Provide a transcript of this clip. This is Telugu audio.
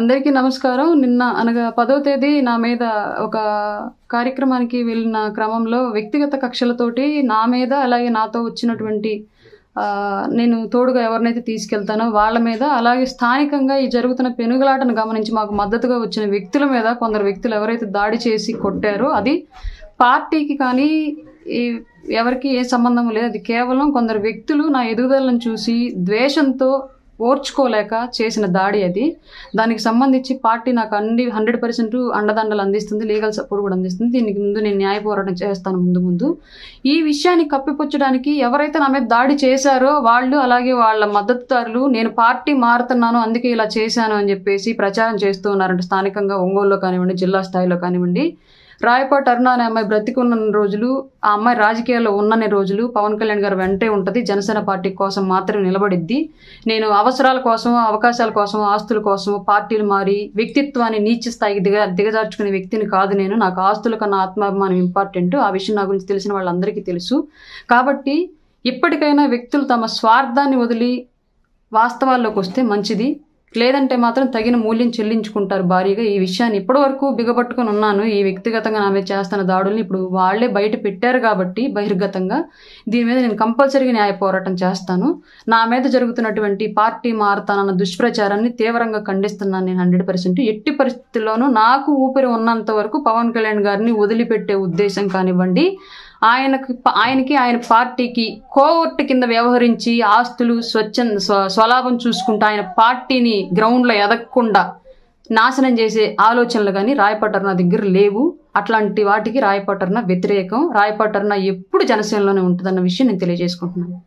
అందరికీ నమస్కారం. నిన్న అనగా 10వ తేదీ నా మీద ఒక కార్యక్రమానికి వెళ్ళిన క్రమంలో వ్యక్తిగత కక్షలతోటి నా మీద అలాగే నాతో వచ్చినటువంటి నేను తోడుగా ఎవరినైతే తీసుకెళ్తానో వాళ్ళ మీద, అలాగే స్థానికంగా ఈ జరుగుతున్న పెనుగులాటను గమనించి మాకు మద్దతుగా వచ్చిన వ్యక్తుల మీద కొందరు వ్యక్తులు ఎవరైతే దాడి చేసి కొట్టారో అది పార్టీకి కానీ ఎవరికి ఏ సంబంధం లేదు. అది కేవలం కొందరు వ్యక్తులు నా ఎదుగుదలను చూసి ద్వేషంతో ఓర్చుకోలేక చేసిన దాడి అది. దానికి సంబంధించి పార్టీ నాకు 100% అండదండలు అందిస్తుంది, లీగల్ సపోర్ట్ కూడా అందిస్తుంది. దీనికి ముందు నేను న్యాయ పోరాటం చేస్తాను ముందు. ఈ విషయాన్ని కప్పిపుచ్చడానికి ఎవరైతే నా మీద దాడి చేశారో వాళ్ళు, అలాగే వాళ్ళ మద్దతుదారులు నేను పార్టీ మారుతున్నాను అందుకే ఇలా చేశాను అని చెప్పేసి ప్రచారం చేస్తూ ఉన్నారంటే స్థానికంగా ఒంగోలులో కానివ్వండి, జిల్లా స్థాయిలో కానివ్వండి. రాయపాటి అరుణ అనే అమ్మాయి బ్రతికున్న రోజులు, ఆ అమ్మాయి రాజకీయాల్లో ఉన్నన్ని రోజులు పవన్ కళ్యాణ్ గారు వెంటే ఉంటుంది. జనసేన పార్టీ కోసం మాత్రమే నిలబడిద్ది. నేను అవసరాల కోసం, అవకాశాల కోసం, ఆస్తుల కోసం పార్టీలు మారి వ్యక్తిత్వాన్ని నీచ స్థాయికి దిగజార్చుకునే వ్యక్తిని కాదు నేను. నాకు ఆస్తుల కన్నా ఆత్మాభిమానం ఇంపార్టెంట్. ఆ విషయం నా గురించి తెలిసిన వాళ్ళందరికీ తెలుసు. కాబట్టి ఇప్పటికైనా వ్యక్తులు తమ స్వార్థాన్ని వదిలి వాస్తవాల్లోకి వస్తే మంచిది. లేదంటే మాత్రం తగిన మూల్యం చెల్లించుకుంటారు భారీగా. ఈ విషయాన్ని ఇప్పటివరకు బిగబట్టుకుని ఉన్నాను. ఈ వ్యక్తిగతంగా నా మీద చేస్తున్న దాడుల్ని ఇప్పుడు వాళ్లే బయట పెట్టారు కాబట్టి బహిర్గతంగా దీని మీద నేను కంపల్సరీగా న్యాయ పోరాటం చేస్తాను. నా మీద జరుగుతున్నటువంటి పార్టీ మారతానన్న దుష్ప్రచారాన్ని తీవ్రంగా ఖండిస్తున్నాను నేను 100%. ఎట్టి పరిస్థితుల్లోనూ నాకు ఊపిరి ఉన్నంత వరకు పవన్ కళ్యాణ్ గారిని వదిలిపెట్టే ఉద్దేశం కానివ్వండి, ఆయనకి ఆయన పార్టీకి కోవర్టు కింద వ్యవహరించి ఆస్తులు స్వలాభం చూసుకుంటూ ఆయన పార్టీని గ్రౌండ్లో ఎదగకుండా నాశనం చేసే ఆలోచనలు కానీ రాయపాటి అరుణ దగ్గర లేవు. అట్లాంటి వాటికి రాయపాటి అరుణ వ్యతిరేకం. రాయపాటి అరుణ ఎప్పుడు జనసేనలోనే ఉంటుందన్న విషయం నేను తెలియజేసుకుంటున్నాను.